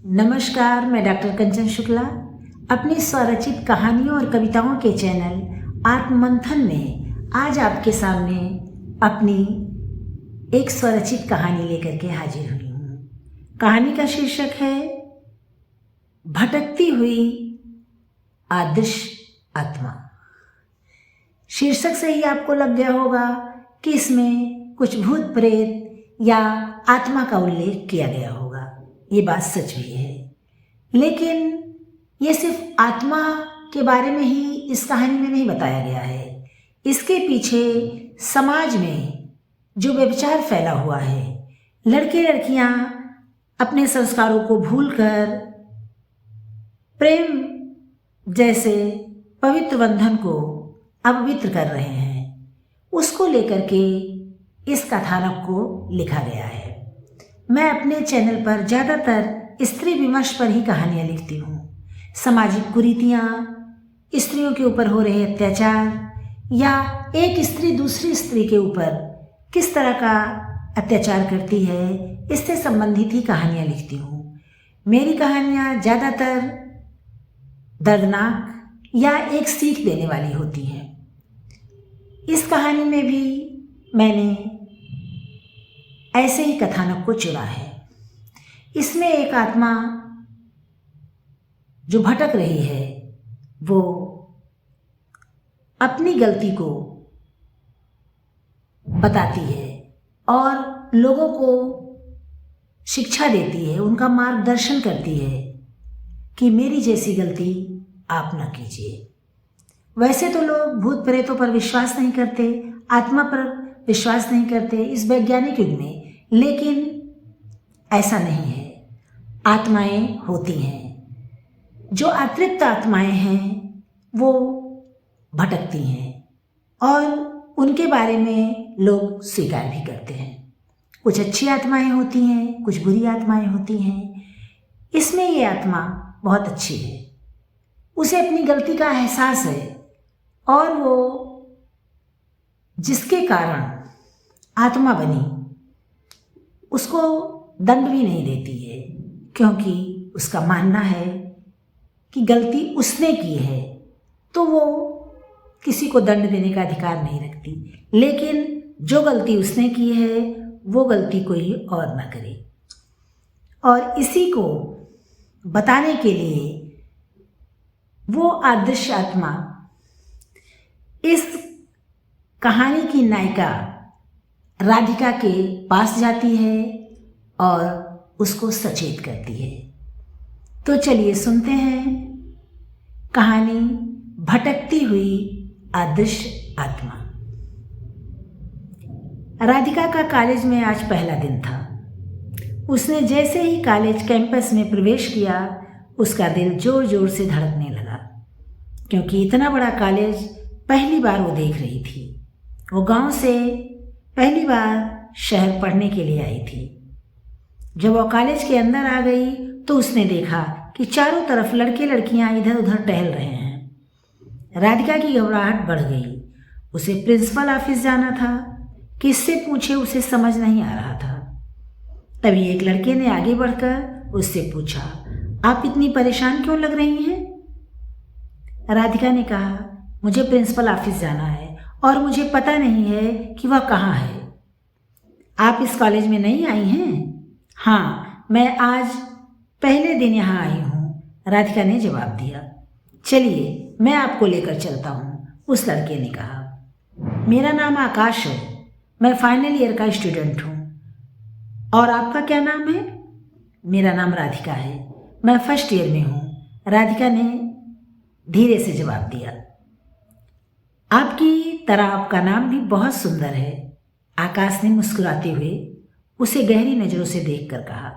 नमस्कार, मैं डॉक्टर कंचन शुक्ला अपनी स्वरचित कहानियों और कविताओं के चैनल आत्ममंथन में आज आपके सामने अपनी एक स्वरचित कहानी लेकर के हाजिर हुई हूँ। कहानी का शीर्षक है भटकती हुई आदर्श आत्मा। शीर्षक से ही आपको लग गया होगा कि इसमें कुछ भूत प्रेत या आत्मा का उल्लेख किया गया होगा। ये बात सच भी है, लेकिन ये सिर्फ आत्मा के बारे में ही इस कहानी में नहीं बताया गया है। इसके पीछे समाज में जो व्यभिचार फैला हुआ है, लड़के लड़कियां अपने संस्कारों को भूलकर प्रेम जैसे पवित्र बंधन को अपवित्र कर रहे हैं, उसको लेकर के इस कथानक को लिखा गया है। मैं अपने चैनल पर ज़्यादातर स्त्री विमर्श पर ही कहानियाँ लिखती हूँ। सामाजिक कुरीतियाँ, स्त्रियों के ऊपर हो रहे अत्याचार या एक स्त्री दूसरी स्त्री के ऊपर किस तरह का अत्याचार करती है, इससे संबंधित ही कहानियाँ लिखती हूँ। मेरी कहानियाँ ज़्यादातर दर्दनाक या एक सीख देने वाली होती हैं। इस कहानी में भी मैंने ऐसे ही कथानक को चुना है। इसमें एक आत्मा जो भटक रही है, वो अपनी गलती को बताती है और लोगों को शिक्षा देती है, उनका मार्गदर्शन करती है कि मेरी जैसी गलती आप ना कीजिए। वैसे तो लोग भूत प्रेतों पर विश्वास नहीं करते, आत्मा पर विश्वास नहीं करते इस वैज्ञानिक युग में, लेकिन ऐसा नहीं है। आत्माएं होती हैं। जो अतृप्त आत्माएं हैं वो भटकती हैं और उनके बारे में लोग स्वीकार भी करते हैं। कुछ अच्छी आत्माएं होती हैं, कुछ बुरी आत्माएं होती हैं। इसमें ये आत्मा बहुत अच्छी है, उसे अपनी गलती का एहसास है और वो जिसके कारण आत्मा बनी उसको दंड भी नहीं देती है, क्योंकि उसका मानना है कि गलती उसने की है तो वो किसी को दंड देने का अधिकार नहीं रखती। लेकिन जो गलती उसने की है वो गलती कोई और ना करे। और इसी को बताने के लिए वो आदर्श आत्मा इस कहानी की नायिका राधिका के पास जाती है और उसको सचेत करती है। तो चलिए सुनते हैं कहानी भटकती हुई आदर्श आत्मा। राधिका का कॉलेज में आज पहला दिन था। उसने जैसे ही कॉलेज कैंपस में प्रवेश किया, उसका दिल जोर जोर से धड़कने लगा, क्योंकि इतना बड़ा कॉलेज पहली बार वो देख रही थी। वो गांव से पहली बार शहर पढ़ने के लिए आई थी। जब वो कॉलेज के अंदर आ गई तो उसने देखा कि चारों तरफ लड़के लड़कियां इधर उधर टहल रहे हैं। राधिका की घबराहट बढ़ गई। उसे प्रिंसिपल ऑफिस जाना था, किससे पूछे उसे समझ नहीं आ रहा था। तभी एक लड़के ने आगे बढ़कर उससे पूछा, आप इतनी परेशान क्यों लग रही हैं? राधिका ने कहा, मुझे प्रिंसिपल ऑफिस जाना है और मुझे पता नहीं है कि वह कहाँ है। आप इस कॉलेज में नहीं आई हैं? हाँ, मैं आज पहले दिन यहाँ आई हूँ, राधिका ने जवाब दिया। चलिए मैं आपको लेकर चलता हूँ, उस लड़के ने कहा। मेरा नाम आकाश है, मैं फाइनल ईयर का स्टूडेंट हूँ। और आपका क्या नाम है? मेरा नाम राधिका है, मैं फर्स्ट ईयर में हूँ, राधिका ने धीरे से जवाब दिया। आपकी तरह आपका नाम भी बहुत सुंदर है, आकाश ने मुस्कुराते हुए उसे गहरी नज़रों से देखकर कहा।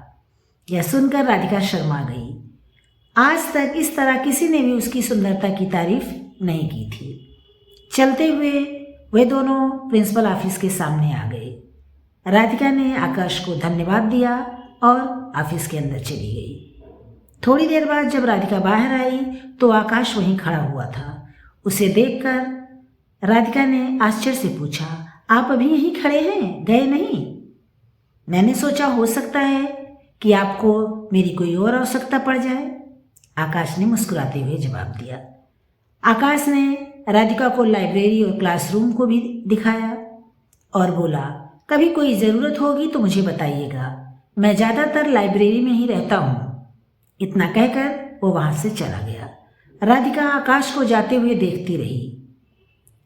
यह सुनकर राधिका शर्मा गई। आज तक इस तरह किसी ने भी उसकी सुंदरता की तारीफ नहीं की थी। चलते हुए वे दोनों प्रिंसिपल ऑफिस के सामने आ गए। राधिका ने आकाश को धन्यवाद दिया और ऑफिस के अंदर चली गई। थोड़ी देर बाद जब राधिका बाहर आई तो आकाश वहीं खड़ा हुआ था। उसे देखकर राधिका ने आश्चर्य से पूछा, आप अभी यहीं खड़े हैं, गए नहीं? मैंने सोचा हो सकता है कि आपको मेरी कोई और आवश्यकता पड़ जाए? आकाश ने मुस्कुराते हुए जवाब दिया। आकाश ने राधिका को लाइब्रेरी और क्लासरूम को भी दिखाया और बोला, कभी कोई ज़रूरत होगी तो मुझे बताइएगा, मैं ज़्यादातर लाइब्रेरी में ही रहता हूँ। इतना कहकर वो वहाँ से चला गया। राधिका आकाश को जाते हुए देखती रही।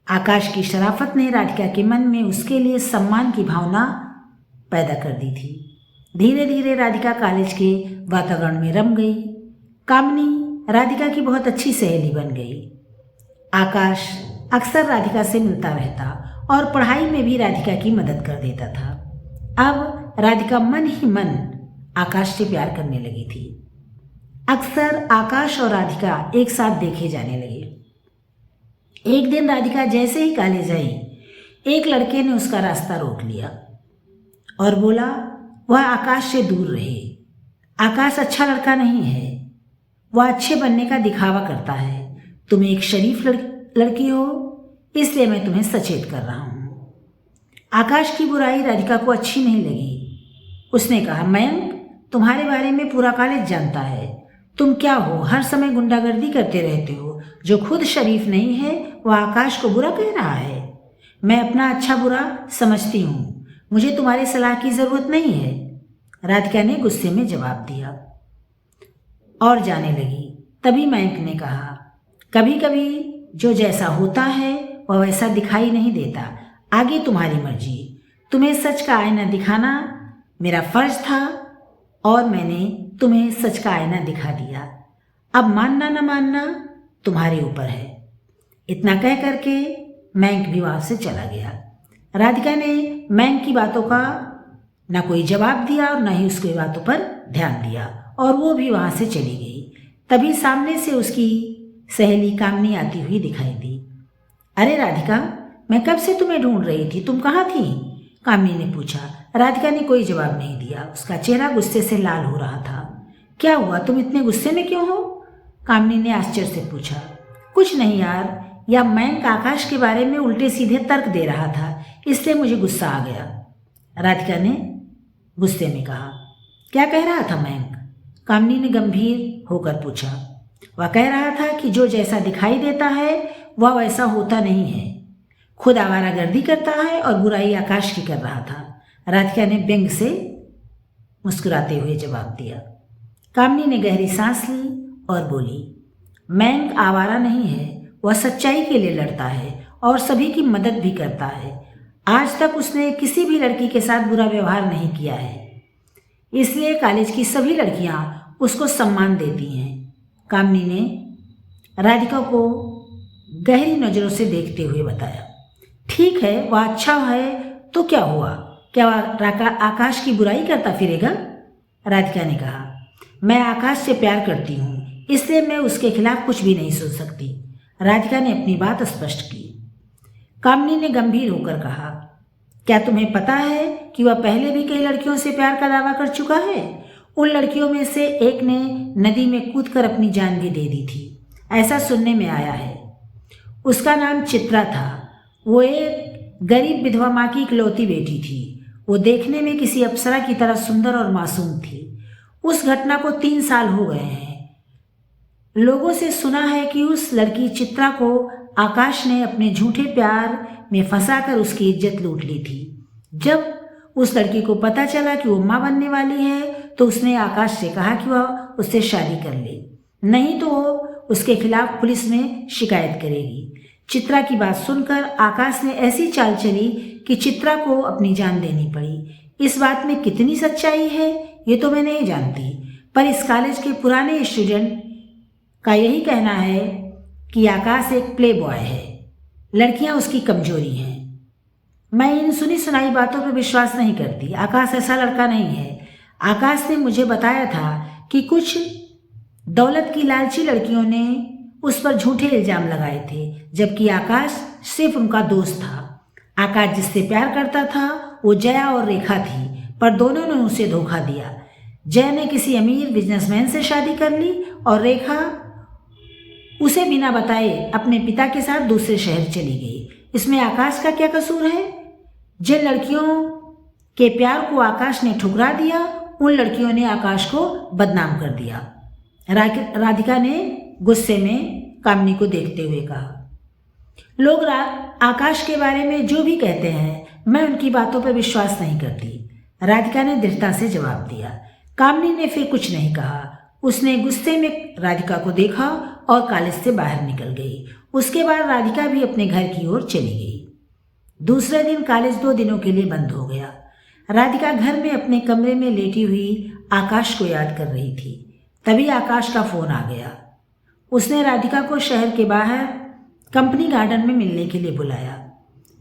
आकाश की शराफत ने राधिका के मन में उसके लिए सम्मान की भावना पैदा कर दी थी। धीरे धीरे राधिका कॉलेज के वातावरण में रम गई। कामनी राधिका की बहुत अच्छी सहेली बन गई। आकाश अक्सर राधिका से मिलता रहता और पढ़ाई में भी राधिका की मदद कर देता था। अब राधिका मन ही मन आकाश से प्यार करने लगी थी। अक्सर आकाश और राधिका एक साथ देखे जाने लगे। एक दिन राधिका जैसे ही कॉलेज आई, एक लड़के ने उसका रास्ता रोक लिया और बोला, वह आकाश से दूर रहे। आकाश अच्छा लड़का नहीं है, वह अच्छे बनने का दिखावा करता है। तुम एक शरीफ लड़की हो, इसलिए मैं तुम्हें सचेत कर रहा हूँ। आकाश की बुराई राधिका को अच्छी नहीं लगी। उसने कहा, मयंक तुम्हारे बारे में पूरा कॉलेज जानता है। तुम क्या हो, हर समय गुंडागर्दी करते रहते हो। जो खुद शरीफ नहीं है वह आकाश को बुरा कह रहा है। मैं अपना अच्छा बुरा समझती हूँ, मुझे तुम्हारी सलाह की ज़रूरत नहीं है। राधिका ने गुस्से में जवाब दिया और जाने लगी। तभी मयंक ने कहा, कभी कभी जो जैसा होता है वह वैसा दिखाई नहीं देता। आगे तुम्हारी मर्जी। तुम्हें सच का आईना दिखाना मेरा फर्ज था और मैंने तुम्हें सच का आईना दिखा दिया। अब मानना न मानना तुम्हारे ऊपर है। इतना कह करके मयंक भी वहाँ से चला गया। राधिका ने मयंक की बातों का न कोई जवाब दिया और न ही उसकी बातों पर ध्यान दिया और वो भी वहाँ से चली गई। तभी सामने से उसकी सहेली कामनी आती हुई दिखाई दी। अरे राधिका, मैं कब से तुम्हें ढूंढ रही थी, तुम कहाँ थी? कामनी ने पूछा। राधिका ने कोई जवाब नहीं दिया। उसका चेहरा गुस्से से लाल हो रहा था। क्या हुआ, तुम इतने गुस्से में क्यों हो? कामनी ने आश्चर्य से पूछा। कुछ नहीं यार, या मयंक आकाश के बारे में उल्टे सीधे तर्क दे रहा था, इसलिए मुझे गुस्सा आ गया। राधिका ने गुस्से में कहा। क्या कह रहा था मयंक? कामनी ने गंभीर होकर पूछा। वह कह रहा था कि जो जैसा दिखाई देता है वह वैसा होता नहीं है। खुद आवारागर्दी करता है और बुराई आकाश की कर रहा था। राधिका ने व्यंग से मुस्कुराते हुए जवाब दिया। कामनी ने गहरी सांस ली और बोली, मयंक आवारा नहीं है, वह सच्चाई के लिए लड़ता है और सभी की मदद भी करता है। आज तक उसने किसी भी लड़की के साथ बुरा व्यवहार नहीं किया है, इसलिए कॉलेज की सभी लड़कियां उसको सम्मान देती हैं। कामनी ने राधिका को गहरी नज़रों से देखते हुए बताया। ठीक है, वह अच्छा है तो क्या हुआ? क्या वह आकाश की बुराई करता फिरेगा? राधिका ने कहा, मैं आकाश से प्यार करती हूँ, इसलिए मैं उसके खिलाफ कुछ भी नहीं सोच सकती। राधिका ने अपनी बात स्पष्ट की। कामनी ने गंभीर होकर कहा, क्या तुम्हें पता है कि वह पहले भी कई लड़कियों से प्यार का दावा कर चुका है? उन लड़कियों में से एक ने नदी में कूदकर अपनी जान भी दे दी थी, ऐसा सुनने में आया है। उसका नाम चित्रा था। वो एक गरीब विधवा माँ की इकलौती बेटी थी। वो देखने में किसी अप्सरा की तरह सुंदर और मासूम थी। उस घटना को 3 साल हो गए हैं। लोगों से सुना है कि उस लड़की चित्रा को आकाश ने अपने झूठे प्यार में फंसाकर उसकी इज्जत लूट ली थी। जब उस लड़की को पता चला कि वो माँ बनने वाली है तो उसने आकाश से कहा कि वह उससे शादी कर ले, नहीं तो वो उसके खिलाफ पुलिस में शिकायत करेगी। चित्रा की बात सुनकर आकाश ने ऐसी चाल चली कि चित्रा को अपनी जान देनी पड़ी। इस बात में कितनी सच्चाई है ये तो मैं नहीं जानती, पर इस कॉलेज के पुराने स्टूडेंट का यही कहना है कि आकाश एक प्ले बॉय है, लड़कियां उसकी कमजोरी हैं। मैं इन सुनी सुनाई बातों पर विश्वास नहीं करती। आकाश ऐसा लड़का नहीं है। आकाश ने मुझे बताया था कि कुछ दौलत की लालची लड़कियों ने उस पर झूठे इल्जाम लगाए थे, जबकि आकाश सिर्फ उनका दोस्त था। आकाश जिससे प्यार करता था वो जया और रेखा थी, पर दोनों ने उसे धोखा दिया। जया ने किसी अमीर बिजनेसमैन से शादी कर ली और रेखा उसे बिना बताए अपने पिता के साथ दूसरे शहर चली गई। इसमें आकाश का क्या कसूर है? जिन लड़कियों के प्यार को आकाश ने ठुकरा दिया उन लड़कियों ने आकाश को बदनाम कर दिया। राधिका ने गुस्से में कामिनी को देखते हुए कहा, लोग आकाश के बारे में जो भी कहते हैं मैं उनकी बातों पर विश्वास नहीं करती, राधिका ने दृढ़ता से जवाब दिया। कामिनी ने फिर कुछ नहीं कहा। उसने गुस्से में राधिका को देखा और कॉलेज से बाहर निकल गई। उसके बाद राधिका भी अपने घर की ओर चली गई। दूसरे दिन कॉलेज 2 दिनों के लिए बंद हो गया। राधिका घर में अपने कमरे में लेटी हुई आकाश को याद कर रही थी। तभी आकाश का फोन आ गया। उसने राधिका को शहर के बाहर कंपनी गार्डन में मिलने के लिए बुलाया।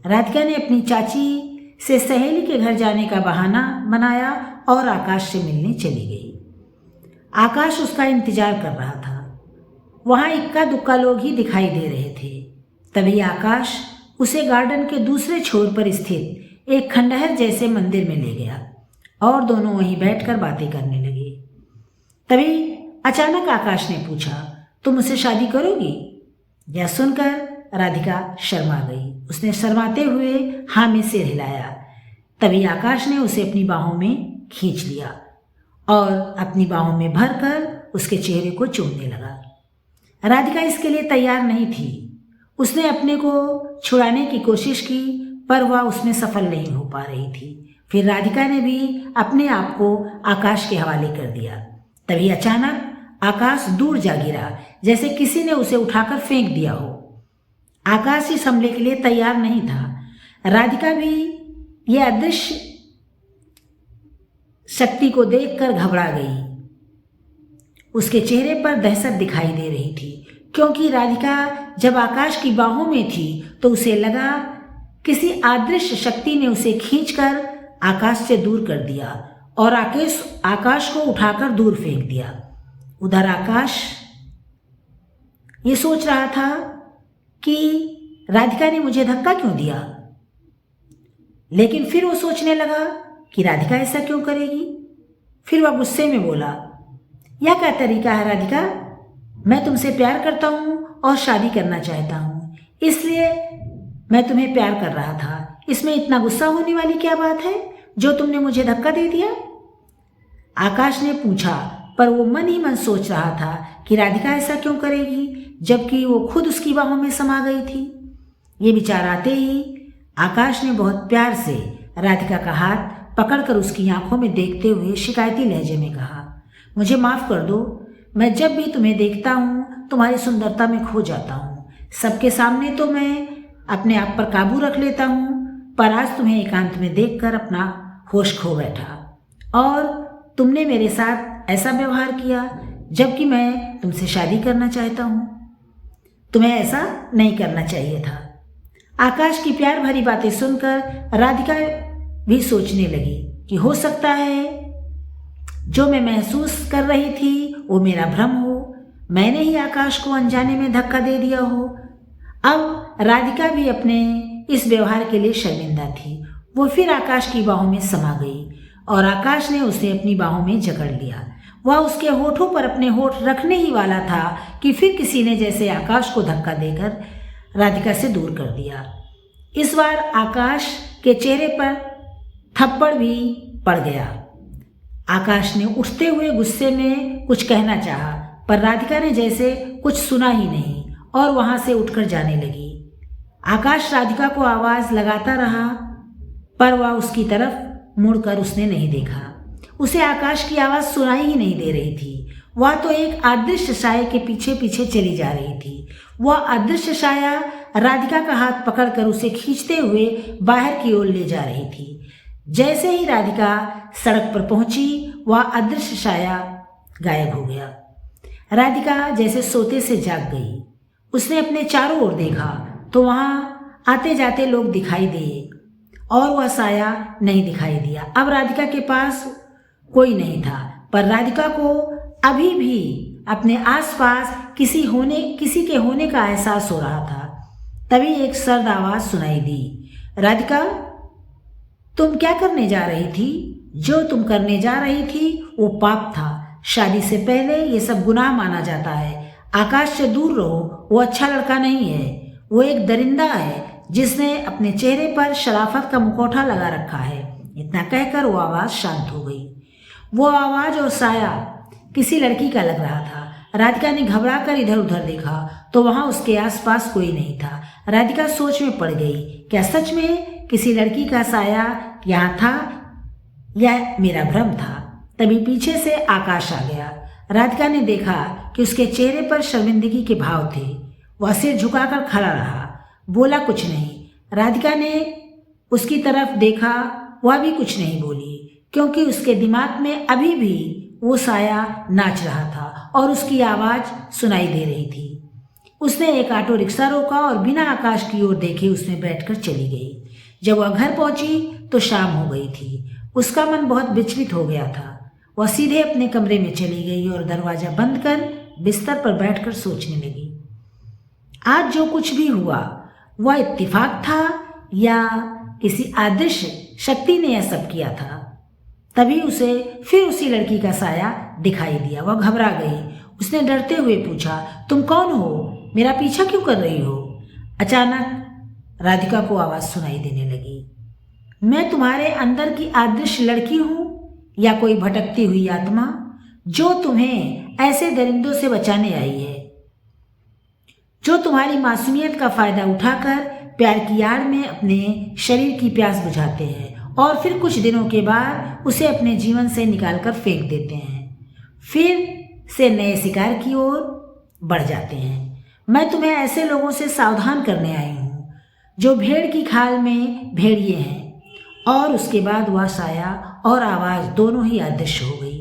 राधिका ने अपनी चाची से सहेली के घर जाने का बहाना बनाया और आकाश से मिलने चली गई। आकाश उसका इंतजार कर रहा था। वहाँ इक्का दुक्का लोग ही दिखाई दे रहे थे। तभी आकाश उसे गार्डन के दूसरे छोर पर स्थित एक खंडहर जैसे मंदिर में ले गया और दोनों वहीं बैठकर बातें करने लगे। तभी अचानक आकाश ने पूछा, तुम मुझसे शादी करोगी? यह सुनकर राधिका शर्मा गई। उसने शर्माते हुए हाँ में सिर हिलाया। तभी आकाश ने उसे अपनी बाहों में खींच लिया और अपनी बाहों में भरकर उसके चेहरे को चूमने लगा। राधिका इसके लिए तैयार नहीं थी। उसने अपने को छुड़ाने की कोशिश की पर वह उसमें सफल नहीं हो पा रही थी। फिर राधिका ने भी अपने आप को आकाश के हवाले कर दिया। तभी अचानक आकाश दूर जा गिरा, जैसे किसी ने उसे उठाकर फेंक दिया हो। आकाश इस हमले के लिए तैयार नहीं था। राधिका भी यह अदृश्य शक्ति को देखकर घबरा गई। उसके चेहरे पर दहशत दिखाई दे रही थी, क्योंकि राधिका जब आकाश की बाहों में थी तो उसे लगा किसी अदृश्य शक्ति ने उसे खींचकर आकाश से दूर कर दिया और आकाश को उठाकर दूर फेंक दिया। उधर आकाश ये सोच रहा था कि राधिका ने मुझे धक्का क्यों दिया, लेकिन फिर वो सोचने लगा कि राधिका ऐसा क्यों करेगी। फिर वह गुस्से में बोला, यह क्या तरीका है राधिका? मैं तुमसे प्यार करता हूँ और शादी करना चाहता हूँ, इसलिए मैं तुम्हें प्यार कर रहा था। इसमें इतना गुस्सा होने वाली क्या बात है जो तुमने मुझे धक्का दे दिया? आकाश ने पूछा, पर वो मन ही मन सोच रहा था कि राधिका ऐसा क्यों करेगी, जबकि वो खुद उसकी बाहों में समा गई थी। ये विचार आते ही आकाश ने बहुत प्यार से राधिका का हाथ पकड़कर उसकी आंखों में देखते हुए शिकायती लहजे में कहा, मुझे माफ़ कर दो, मैं जब भी तुम्हें देखता हूँ तुम्हारी सुंदरता में खो जाता हूँ। सबके सामने तो मैं अपने आप पर काबू रख लेता हूँ, पर आज तुम्हें एकांत में देखकर अपना होश खो बैठा और तुमने मेरे साथ ऐसा व्यवहार किया जबकि मैं तुमसे शादी करना चाहता हूँ। तुम्हें ऐसा नहीं करना चाहिए था। आकाश की प्यार भरी बातें सुनकर राधिका भी सोचने लगी कि हो सकता है जो मैं महसूस कर रही थी वो मेरा भ्रम हो, मैंने ही आकाश को अनजाने में धक्का दे दिया हो। अब राधिका भी अपने इस व्यवहार के लिए शर्मिंदा थी। वो फिर आकाश की बाहों में समा गई और आकाश ने उसे अपनी बाहों में जकड़ लिया। वह उसके होठों पर अपने होठ रखने ही वाला था कि फिर किसी ने जैसे आकाश को धक्का देकर राधिका से दूर कर दिया। इस बार आकाश के चेहरे पर थप्पड़ भी पड़ गया। आकाश ने उठते हुए गुस्से में कुछ कहना चाहा, पर राधिका ने जैसे कुछ सुना ही नहीं और वहां से उठकर जाने लगी। आकाश राधिका को आवाज़ लगाता रहा, पर वह उसकी तरफ मुड़कर उसने नहीं देखा। उसे आकाश की आवाज़ सुनाई ही नहीं दे रही थी। वह तो एक अदृश्य साये के पीछे पीछे चली जा रही थी। वह अदृश्य साया राधिका का हाथ पकड़कर उसे खींचते हुए बाहर की ओर ले जा रही थी। जैसे ही राधिका सड़क पर पहुंची, वह अदृश्य साया गायब हो गया। राधिका जैसे सोते से जाग गई। उसने अपने चारों ओर देखा तो वहाँ आते जाते लोग दिखाई दिए और वह साया नहीं दिखाई दिया। अब राधिका के पास कोई नहीं था, पर राधिका को अभी भी अपने आसपास किसी के होने का एहसास हो रहा था। तभी एक सर्द आवाज़ सुनाई दी, राधिका तुम क्या करने जा रही थी? जो तुम करने जा रही थी वो पाप था। शादी से पहले ये सब गुनाह माना जाता है। आकाश से दूर रहो, वो अच्छा लड़का नहीं है। वो एक दरिंदा है जिसने अपने चेहरे पर शराफत का मुखौटा लगा रखा है। इतना कहकर वो आवाज़ शांत हो गई। वो आवाज़ और साया किसी लड़की का लग रहा था। राधिका ने घबराकर इधर उधर देखा तो वहां उसके आसपास कोई नहीं था। राधिका सोच में पड़ गई, क्या सच में किसी लड़की का साया यहाँ था या मेरा भ्रम था? तभी पीछे से आकाश आ गया। राधिका ने देखा कि उसके चेहरे पर शर्मिंदगी के भाव थे। वह सिर झुकाकर खड़ा रहा, बोला कुछ नहीं। राधिका ने उसकी तरफ देखा, वह भी कुछ नहीं बोली, क्योंकि उसके दिमाग में अभी भी वो साया नाच रहा था और उसकी आवाज़ सुनाई दे रही थी। उसने एक ऑटो रिक्शा रोका और बिना आकाश की ओर देखे उसमें बैठकर चली गई। जब वह घर पहुंची तो शाम हो गई थी। उसका मन बहुत विचलित हो गया था। वह सीधे अपने कमरे में चली गई और दरवाज़ा बंद कर बिस्तर पर बैठकर सोचने लगी। आज जो कुछ भी हुआ वह इत्तेफाक था या किसी अदृश्य शक्ति ने यह सब किया था? तभी उसे फिर उसी लड़की का साया दिखाई दिया। वह घबरा गई। उसने डरते हुए पूछा, तुम कौन हो? मेरा पीछा क्यों कर रही हो? अचानक राधिका को आवाज़ सुनाई देने लगी, मैं तुम्हारे अंदर की अदृश्य लड़की हूँ या कोई भटकती हुई आत्मा जो तुम्हें ऐसे दरिंदों से बचाने आई है, जो तुम्हारी मासूमियत का फायदा उठाकर प्यार की आड़ में अपने शरीर की प्यास बुझाते हैं और फिर कुछ दिनों के बाद उसे अपने जीवन से निकालकर फेंक देते हैं, फिर से नए शिकार की ओर बढ़ जाते हैं। मैं तुम्हें ऐसे लोगों से सावधान करने आई हूँ जो भेड़ की खाल में भेड़िए हैं। और उसके बाद वह साया और आवाज़ दोनों ही अदृश्य हो गई।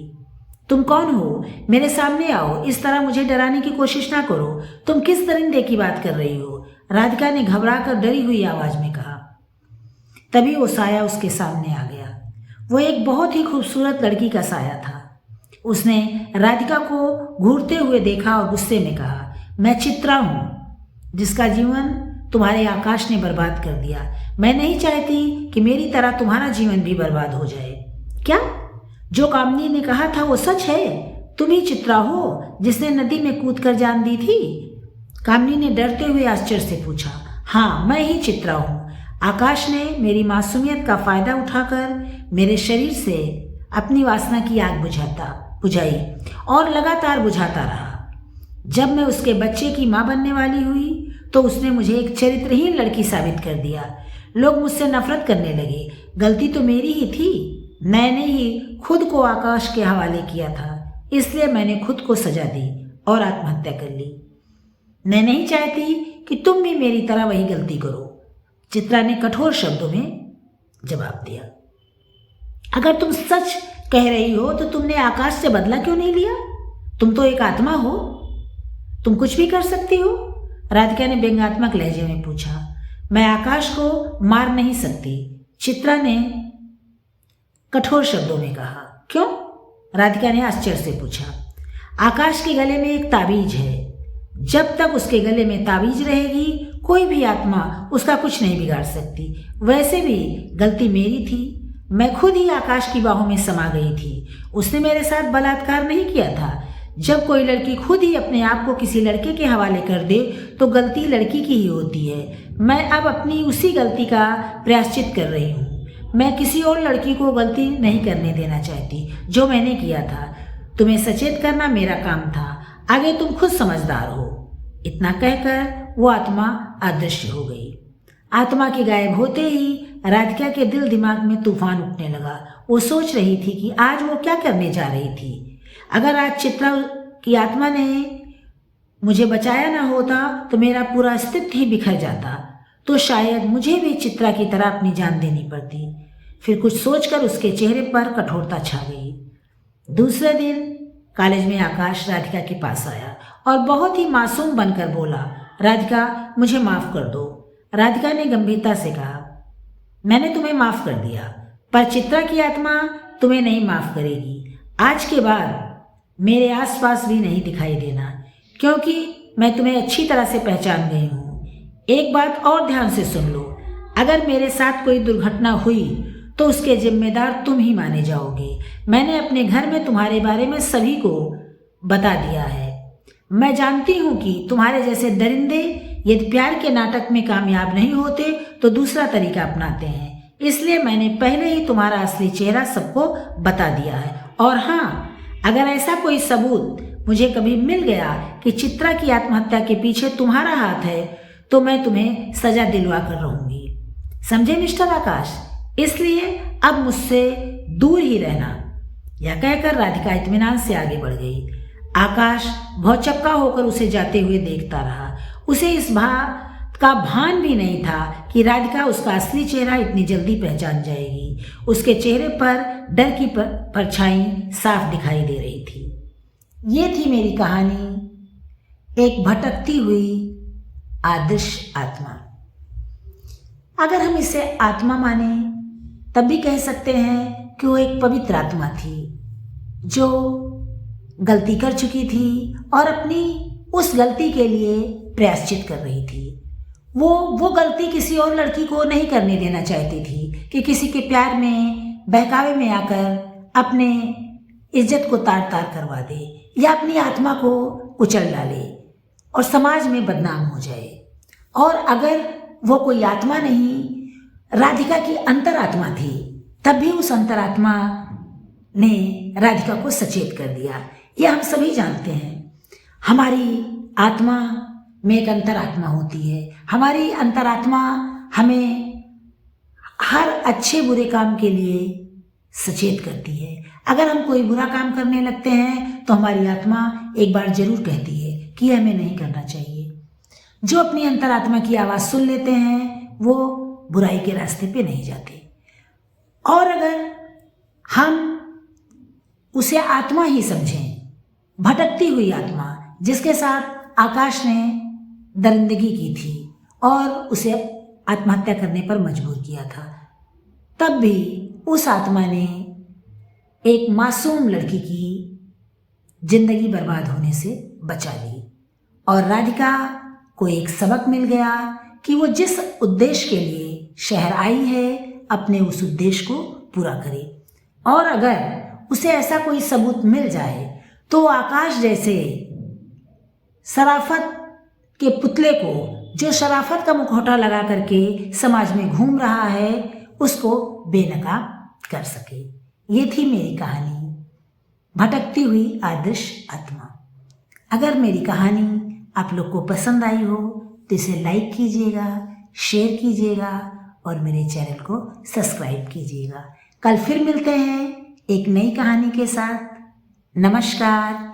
तुम कौन हो? मेरे सामने आओ। इस तरह मुझे डराने की कोशिश ना करो। तुम किस दरिंदे की बात कर रही हो? राधिका ने घबराकर डरी हुई आवाज़ में कहा। तभी वो साया उसके सामने आ गया। वो एक बहुत ही खूबसूरत लड़की का साया था। उसने राधिका को घूरते हुए देखा और गुस्से में कहा, मैं चित्रा हूँ जिसका जीवन तुम्हारे आकाश ने बर्बाद कर दिया। मैं नहीं चाहती कि मेरी तरह तुम्हारा जीवन भी बर्बाद हो जाए। क्या जो कामनी ने कहा था वो सच है? तुम ही चित्रा हो जिसने नदी में कूद कर जान दी थी? कामनी ने डरते हुए आश्चर्य से पूछा। हाँ, मैं ही चित्रा हूँ। आकाश ने मेरी मासूमियत का फायदा उठाकर मेरे शरीर से अपनी वासना की आग बुझाई और लगातार बुझाता रहा। जब मैं उसके बच्चे की माँ बनने वाली हुई तो उसने मुझे एक चरित्रहीन लड़की साबित कर दिया। लोग मुझसे नफरत करने लगे। गलती तो मेरी ही थी। मैंने ही खुद को आकाश के हवाले किया था, इसलिए मैंने खुद को सजा दी और आत्महत्या कर ली। मैं नहीं चाहती कि तुम भी मेरी तरह वही गलती करो, चित्रा ने कठोर शब्दों में जवाब दिया। अगर तुम सच कह रही हो तो तुमने आकाश से बदला क्यों नहीं लिया? तुम तो एक आत्मा हो, तुम कुछ भी कर सकती हो। राधिका ने व्यंग्यात्मक लहजे में पूछा। मैं आकाश को मार नहीं सकती, चित्रा ने कठोर शब्दों में कहा। क्यों? राधिका ने आश्चर्य से पूछा। आकाश के गले में एक ताबीज है। जब तक उसके गले में ताबीज रहेगी कोई भी आत्मा उसका कुछ नहीं बिगाड़ सकती। वैसे भी गलती मेरी थी। मैं खुद ही आकाश की बाहों में समा गई थी। उसने मेरे साथ बलात्कार नहीं किया था। जब कोई लड़की खुद ही अपने आप को किसी लड़के के हवाले कर दे तो गलती लड़की की ही होती है। मैं अब अपनी उसी गलती का प्रायश्चित कर रही हूँ। मैं किसी और लड़की को गलती नहीं करने देना चाहती जो मैंने किया था। तुम्हें सचेत करना मेरा काम था। आगे तुम खुद समझदार हो। इतना कहकर वो आत्मा अदृश्य हो गई। आत्मा के गायब होते ही राधिका के दिल दिमाग में तूफान उठने लगा। वो सोच रही थी कि आज वो क्या करने जा रही थी। अगर आज चित्रा की आत्मा ने मुझे बचाया ना होता तो मेरा पूरा अस्तित्व ही बिखर जाता, तो शायद मुझे भी चित्रा की तरह अपनी जान देनी पड़ती। फिर कुछ सोचकर उसके चेहरे पर कठोरता छा गई। दूसरे दिन कॉलेज में आकाश राधिका के पास आया और बहुत ही मासूम बनकर बोला, राधिका मुझे माफ़ कर दो। राधिका ने गंभीरता से कहा, मैंने तुम्हें माफ़ कर दिया, पर चित्रा की आत्मा तुम्हें नहीं माफ़ करेगी। आज के बाद मेरे आसपास भी नहीं दिखाई देना, क्योंकि मैं तुम्हें अच्छी तरह से पहचान गई हूँ। एक बात और ध्यान से सुन लो, अगर मेरे साथ कोई दुर्घटना हुई तो उसके जिम्मेदार तुम ही माने जाओगे। मैंने अपने घर में तुम्हारे बारे में सभी को बता दिया है। मैं जानती हूँ कि तुम्हारे जैसे दरिंदे यदि प्यार के नाटक में कामयाब नहीं होते तो दूसरा तरीका अपनाते हैं। इसलिए मैंने पहले ही तुम्हारा असली चेहरा सबको बता दिया है और हाँ, अगर ऐसा कोई सबूत मुझे कभी मिल गया कि चित्रा की आत्महत्या के पीछे तुम्हारा हाथ है तो मैं तुम्हें सजा दिलवा कर रहूंगी। समझे मिस्टर आकाश? इसलिए अब मुझसे दूर ही रहना। यह कहकर राधिका इत्मीनान से आगे बढ़ गई। आकाश भौचक्का होकर उसे जाते हुए देखता रहा। उसे इस बात का भान भी नहीं था कि राधिका उसका असली चेहरा इतनी जल्दी पहचान जाएगी। उसके चेहरे पर डर की परछाई साफ दिखाई दे रही थी। ये थी मेरी कहानी, एक भटकती हुई आदर्श आत्मा। अगर हम इसे आत्मा माने तब भी कह सकते हैं कि वो एक पवित्र आत्मा थी जो गलती कर चुकी थी और अपनी उस गलती के लिए प्रायश्चित कर रही थी। वो गलती किसी और लड़की को नहीं करने देना चाहती थी कि किसी के प्यार में बहकावे में आकर अपने इज्जत को तार तार करवा दे या अपनी आत्मा को कुचल डाले और समाज में बदनाम हो जाए। और अगर वो कोई आत्मा नहीं, राधिका की अंतरात्मा थी, तब भी उस अंतरात्मा ने राधिका को सचेत कर दिया। ये हम सभी जानते हैं, हमारी आत्मा में एक अंतरात्मा होती है। हमारी अंतरात्मा हमें हर अच्छे बुरे काम के लिए सचेत करती है। अगर हम कोई बुरा काम करने लगते हैं तो हमारी आत्मा एक बार जरूर कहती है कि हमें नहीं करना चाहिए। जो अपनी अंतरात्मा की आवाज़ सुन लेते हैं वो बुराई के रास्ते पे नहीं जाते। और अगर हम उसे आत्मा ही समझें, भटकती हुई आत्मा जिसके साथ आकाश ने दरिंदगी की थी और उसे आत्महत्या करने पर मजबूर किया था, तब भी उस आत्मा ने एक मासूम लड़की की जिंदगी बर्बाद होने से बचा ली। और राधिका को एक सबक मिल गया कि वो जिस उद्देश्य के लिए शहर आई है अपने उस उद्देश्य को पूरा करे। और अगर उसे ऐसा कोई सबूत मिल जाए तो आकाश जैसे शराफत के पुतले को, जो शराफत का मुखौटा लगा करके समाज में घूम रहा है, उसको बेनकाब कर सके। ये थी मेरी कहानी, भटकती हुई आदर्श आत्मा। अगर मेरी कहानी आप लोग को पसंद आई हो तो इसे लाइक कीजिएगा, शेयर कीजिएगा और मेरे चैनल को सब्सक्राइब कीजिएगा। कल फिर मिलते हैं एक नई कहानी के साथ। नमस्कार।